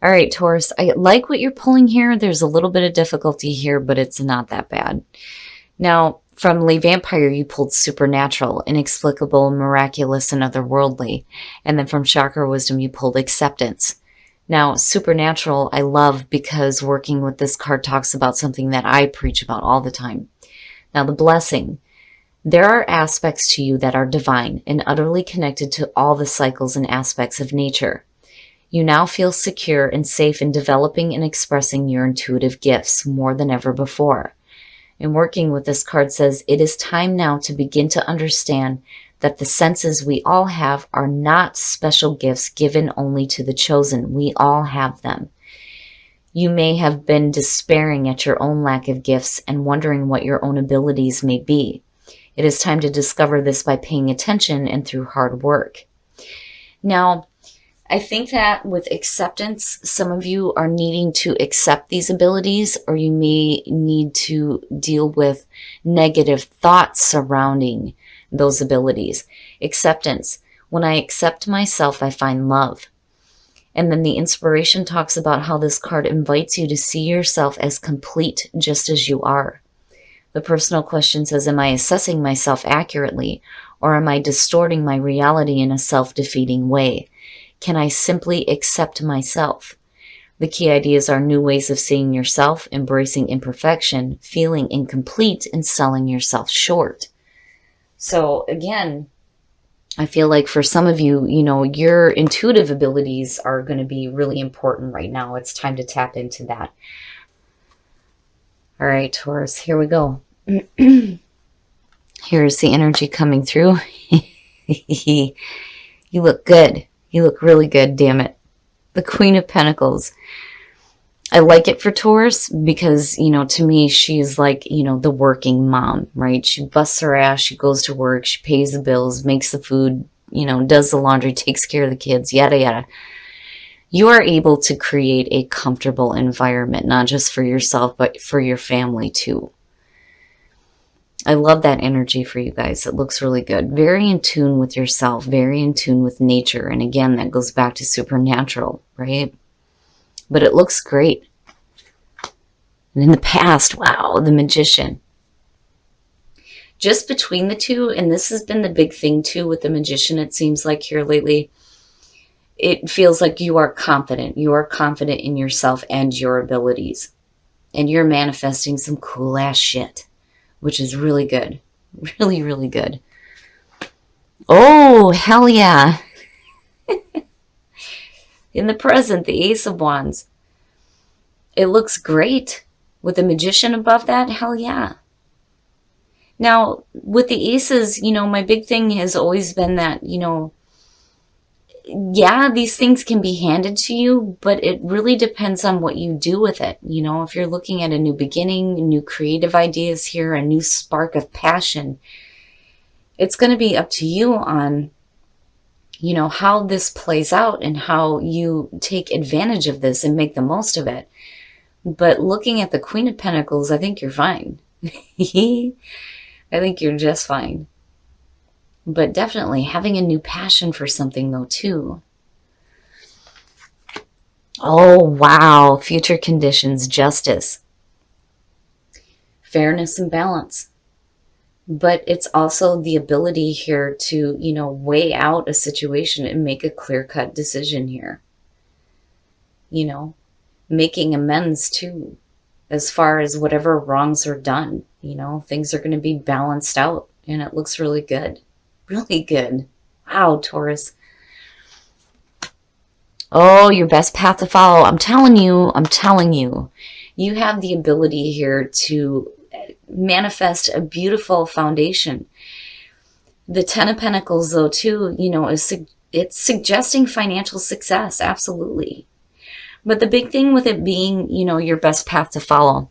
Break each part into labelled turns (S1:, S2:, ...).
S1: All right, Taurus, I like what you're pulling here. There's a little bit of difficulty here, but it's not that bad. Now, from Le Vampire, you pulled supernatural, inexplicable, miraculous, and otherworldly. And then from Chakra Wisdom, you pulled acceptance. Now, supernatural, I love because working with this card talks about something that I preach about all the time. Now, the blessing. There are aspects to you that are divine and utterly connected to all the cycles and aspects of nature. You now feel secure and safe in developing and expressing your intuitive gifts more than ever before. And working with this card says, it is time now to begin to understand that the senses we all have are not special gifts given only to the chosen. We all have them. You may have been despairing at your own lack of gifts and wondering what your own abilities may be. It is time to discover this by paying attention and through hard work. Now, I think that with acceptance, some of you are needing to accept these abilities, or you may need to deal with negative thoughts surrounding those abilities. Acceptance. When I accept myself, I find love. And then the inspiration talks about how this card invites you to see yourself as complete just as you are. The personal question says, am I assessing myself accurately, or am I distorting my reality in a self-defeating way? Can I simply accept myself? The key ideas are new ways of seeing yourself, embracing imperfection, feeling incomplete, and selling yourself short. So again, I feel like for some of you, your intuitive abilities are going to be really important right now. It's time to tap into that. All right, Taurus, here we go. Here's the energy coming through. You look good. You look really good, damn it. The Queen of Pentacles. I like it for Taurus because, to me, she's like, the working mom, right? She busts her ass, she goes to work, she pays the bills, makes the food, does the laundry, takes care of the kids, yada, yada. You are able to create a comfortable environment, not just for yourself, but for your family too. I love that energy for you guys. It looks really good. Very in tune with yourself, very in tune with nature. And again, that goes back to supernatural, right? But it looks great. And in the past, wow, the Magician. Just between the two, and this has been the big thing too with the Magician, it seems like here lately, it feels like you are confident. You are confident in yourself and your abilities. And you're manifesting some cool ass shit, which is really good. Really, really good. Oh, hell yeah. In the present, the Ace of Wands. It looks great. With the Magician above that, hell yeah. Now, with the aces, my big thing has always been that, yeah, these things can be handed to you, but it really depends on what you do with it. If you're looking at a new beginning, new creative ideas here, a new spark of passion, it's going to be up to you on, how this plays out and how you take advantage of this and make the most of it. But looking at the Queen of Pentacles, I think you're fine. I think you're just fine. But definitely having a new passion for something though too. Oh, wow. Future conditions, justice, fairness and balance. But it's also the ability here to, weigh out a situation and make a clear-cut decision here. Making amends too, as far as whatever wrongs are done. Things are going to be balanced out, and it looks really good. Really good. Wow, Taurus. Oh, your best path to follow. I'm telling you, you have the ability here to manifest a beautiful foundation. The Ten of Pentacles, though, too, it's suggesting financial success. Absolutely. But the big thing with it being, your best path to follow,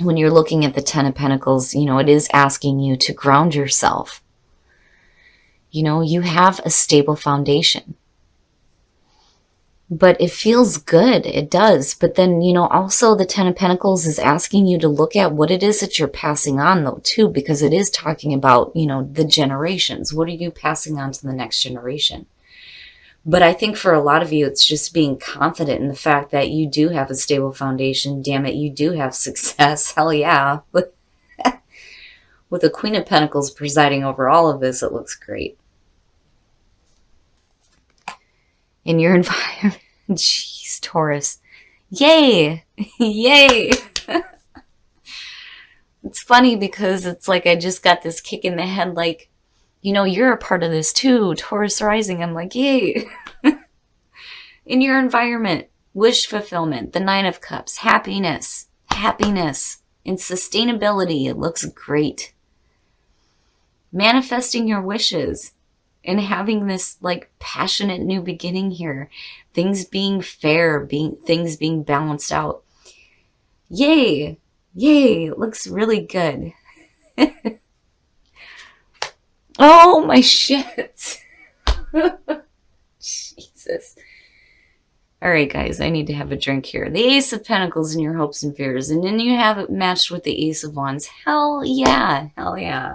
S1: when you're looking at the Ten of Pentacles, it is asking you to ground yourself. You have a stable foundation. But it feels good. It does. But then, also the Ten of Pentacles is asking you to look at what it is that you're passing on, though, too, because it is talking about, the generations. What are you passing on to the next generation? But I think for a lot of you, it's just being confident in the fact that you do have a stable foundation. Damn it, you do have success. Hell yeah. With the Queen of Pentacles presiding over all of this, it looks great. In your environment, jeez, Taurus. Yay! Yay! It's funny because it's like I just got this kick in the head, like, you know, you're a part of this too, Taurus rising. I'm like, yay. In your environment, wish fulfillment, the Nine of Cups, happiness, and sustainability. It looks great. Manifesting your wishes and having this like passionate new beginning here. Things being fair, things being balanced out. Yay. Yay. It looks really good. Oh my shit. Jesus. All right, guys, I need to have a drink here. The Ace of Pentacles in your hopes and fears. And then you have it matched with the Ace of Wands. Hell yeah. Hell yeah.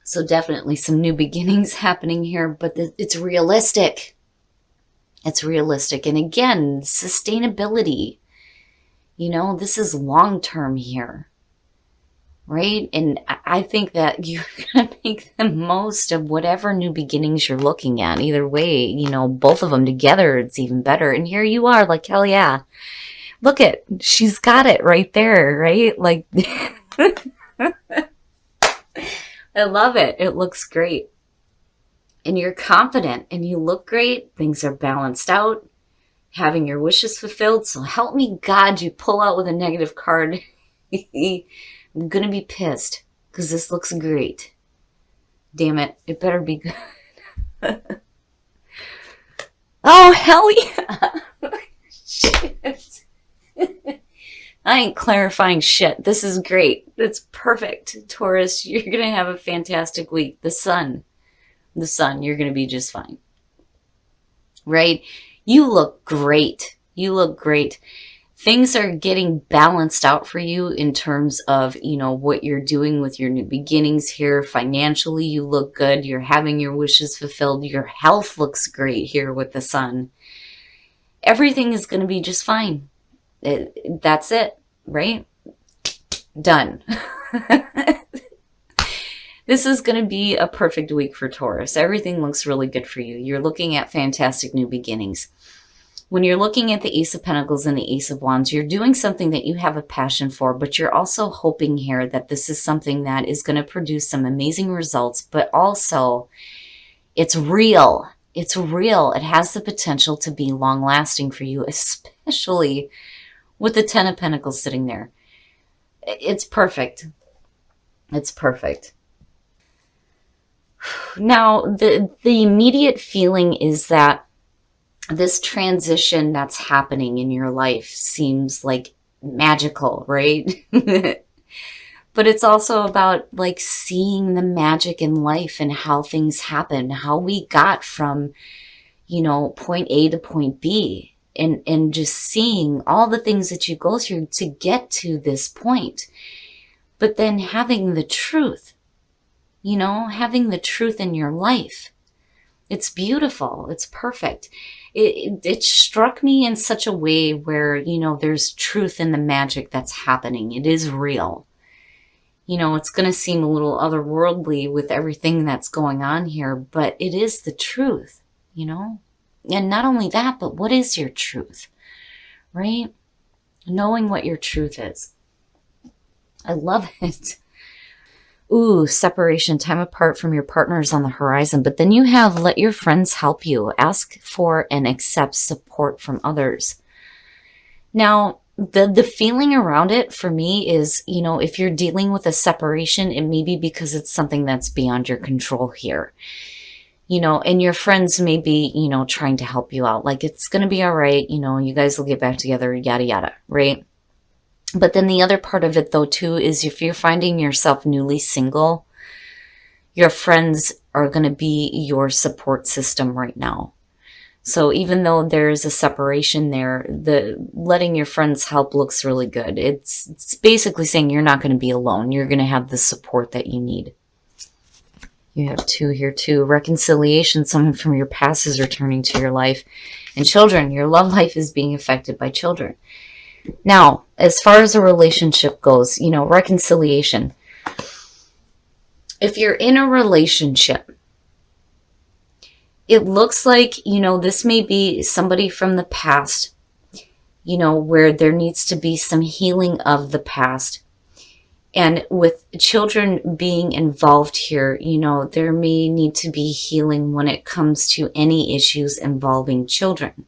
S1: So definitely some new beginnings happening here, but it's realistic. It's realistic. And again, sustainability. You know, this is long-term here. Right? And I think that you're going to make the most of whatever new beginnings you're looking at. Either way, you know, both of them together, it's even better. And here you are, like, hell yeah. Look it, she's got it right there, right? Like, I love it. It looks great. And you're confident and you look great. Things are balanced out. Having your wishes fulfilled. So help me God, you pull out with a negative card. I'm going to be pissed because this looks great. Damn it. It better be good. Oh, hell yeah. Shit. I ain't clarifying shit. This is great. It's perfect. Taurus, you're going to have a fantastic week. The sun, you're going to be just fine. Right? You look great. You look great. Things are getting balanced out for you in terms of, you know, what you're doing with your new beginnings here. Financially, you look good. You're having your wishes fulfilled. Your health looks great here with the sun. Everything is going to be just fine. That's it, right? Done. This is going to be a perfect week for Taurus. Everything looks really good for you. You're looking at fantastic new beginnings. When you're looking at the Ace of Pentacles and the Ace of Wands, you're doing something that you have a passion for, but you're also hoping here that this is something that is going to produce some amazing results, but also it's real. It's real. It has the potential to be long-lasting for you, especially with the Ten of Pentacles sitting there. It's perfect. It's perfect. Now, the immediate feeling is that this transition that's happening in your life seems like magical, right? But it's also about like seeing the magic in life and how things happen, how we got from, you know, point A to point B, and just seeing all the things that you go through to get to this point. But then having the truth, you know, having the truth in your life. It's beautiful. It's perfect. It struck me in such a way where, you know, there's truth in the magic that's happening. It is real. You know, it's going to seem a little otherworldly with everything that's going on here, but it is the truth, you know? And not only that, but what is your truth, right? Knowing what your truth is. I love it. Ooh, separation, time apart from your partners on the horizon. But then you have let your friends help you. Ask for and accept support from others. Now, the feeling around it for me is, you know, if you're dealing with a separation, it may be because it's something that's beyond your control here. You know, and your friends may be, you know, trying to help you out. Like, it's going to be all right. You know, you guys will get back together, yada, yada, right? But then the other part of it, though, too, is if you're finding yourself newly single, your friends are going to be your support system right now. So even though there's a separation there, the letting your friends help looks really good. It's basically saying you're not going to be alone. You're going to have the support that you need. You have 2 here too. Reconciliation, someone from your past is returning to your life. And children, your love life is being affected by children. Now, as far as a relationship goes, reconciliation. If you're in a relationship, it looks like, this may be somebody from the past, where there needs to be some healing of the past. And with children being involved here, there may need to be healing when it comes to any issues involving children.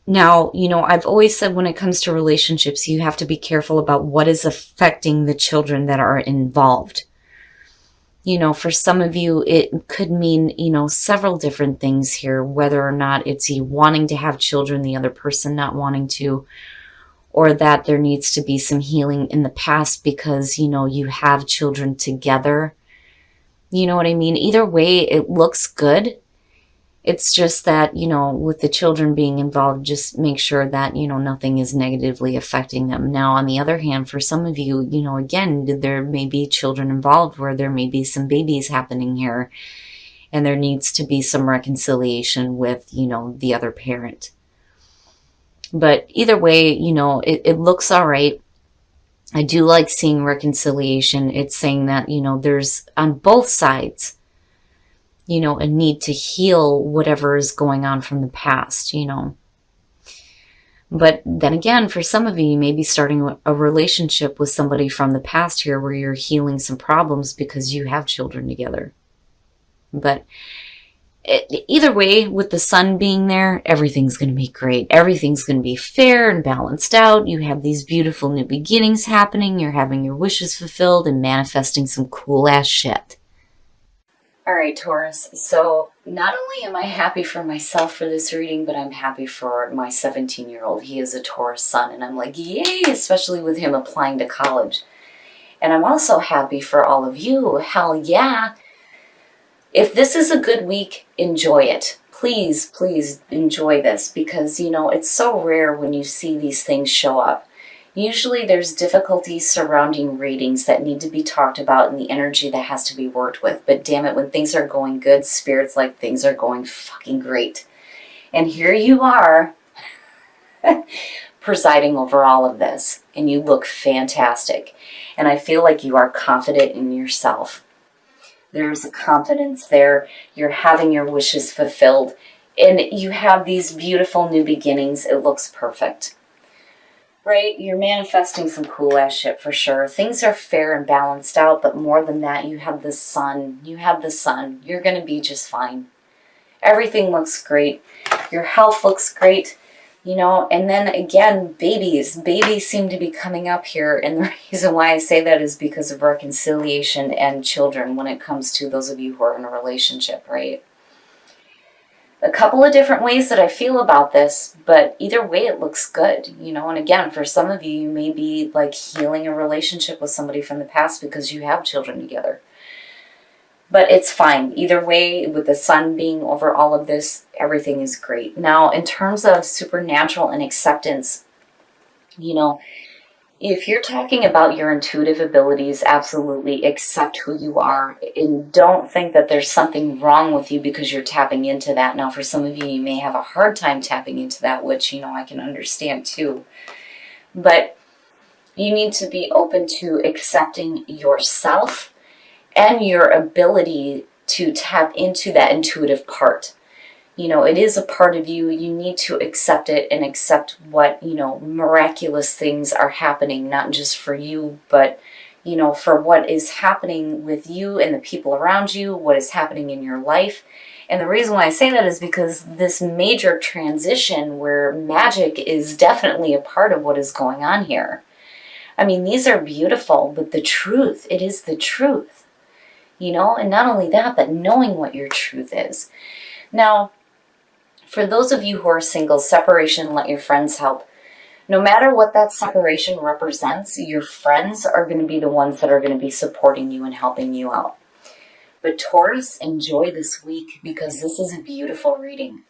S1: Now, I've always said when it comes to relationships, you have to be careful about what is affecting the children that are involved. For some of you, it could mean, several different things here, whether or not it's you wanting to have children, the other person not wanting to, or that there needs to be some healing in the past because, you have children together. You know what I mean? Either way, it looks good. It's just that, with the children being involved, just make sure that, nothing is negatively affecting them. Now, on the other hand, for some of you, again, there may be children involved where there may be some babies happening here, and there needs to be some reconciliation with, the other parent. But either way, it looks all right. I do like seeing reconciliation. It's saying that, there's on both sides, a need to heal whatever is going on from the past, But then again, for some of you, you may be starting a relationship with somebody from the past here where you're healing some problems because you have children together. But either way, with the sun being there, everything's going to be great. Everything's going to be fair and balanced out. You have these beautiful new beginnings happening. You're having your wishes fulfilled and manifesting some cool ass shit. All right, Taurus. So not only am I happy for myself for this reading, but I'm happy for my 17-year-old. He is a Taurus sun, and I'm like, yay, especially with him applying to college. And I'm also happy for all of you. Hell yeah. If this is a good week, enjoy it. Please, please enjoy this because, it's so rare when you see these things show up. Usually there's difficulties surrounding readings that need to be talked about and the energy that has to be worked with. But damn it, when things are going good, Spirit's like things are going fucking great. And here you are presiding over all of this. And you look fantastic. And I feel like you are confident in yourself. There's a confidence there. You're having your wishes fulfilled. And you have these beautiful new beginnings. It looks perfect. Right? You're manifesting some cool ass shit for sure. Things are fair and balanced out, but more than that, you have the sun. You have the sun. You're going to be just fine. Everything looks great. Your health looks great. And then again, babies. Babies seem to be coming up here. And the reason why I say that is because of reconciliation and children when it comes to those of you who are in a relationship, right? A couple of different ways that I feel about this, but either way it looks good, and again, for some of you, you may be like healing a relationship with somebody from the past because you have children together. But it's fine. Either way, with the sun being over all of this, everything is great. Now, in terms of supernatural and acceptance, if you're talking about your intuitive abilities, absolutely accept who you are and don't think that there's something wrong with you because you're tapping into that. Now, for some of you, you may have a hard time tapping into that, which, I can understand too. But you need to be open to accepting yourself and your ability to tap into that intuitive part. It is a part of you. You need to accept it and accept what, miraculous things are happening, not just for you, but, for what is happening with you and the people around you, what is happening in your life. And the reason why I say that is because this major transition where magic is definitely a part of what is going on here. I mean, these are beautiful, but the truth, it is the truth, and not only that, but knowing what your truth is. Now, for those of you who are single, separation, let your friends help. No matter what that separation represents, your friends are going to be the ones that are going to be supporting you and helping you out. But Taurus, enjoy this week because this is a beautiful reading.